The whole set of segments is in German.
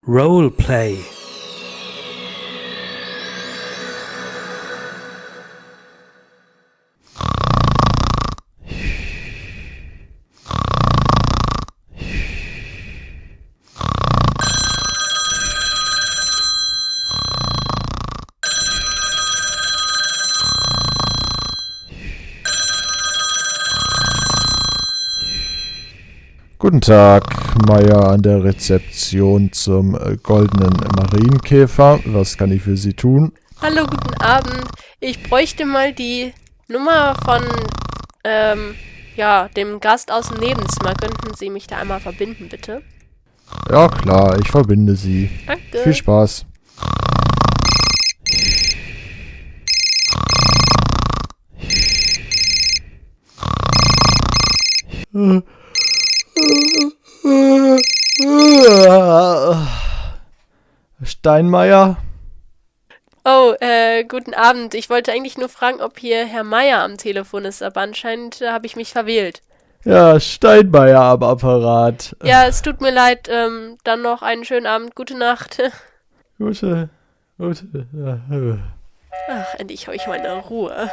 Roleplay. Guten Tag, Meier an der Rezeption zum goldenen Marienkäfer. Was kann ich für Sie tun? Hallo, guten Abend. Ich bräuchte mal die Nummer von, dem Gast aus dem Nebenzimmer. Könnten Sie mich da einmal verbinden, bitte? Ja klar, ich verbinde Sie. Danke. Viel Spaß. Steinmeier? Oh, guten Abend. Ich wollte eigentlich nur fragen, ob hier Herr Meier am Telefon ist, aber anscheinend habe ich mich verwählt. Ja, Steinmeier am Apparat. Ja, es tut mir leid. Dann noch einen schönen Abend. Gute Nacht. Gute. Ach, endlich habe ich meine Ruhe.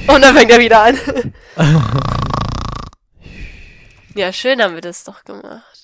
Und dann fängt er wieder an. Ja, schön haben wir das doch gemacht.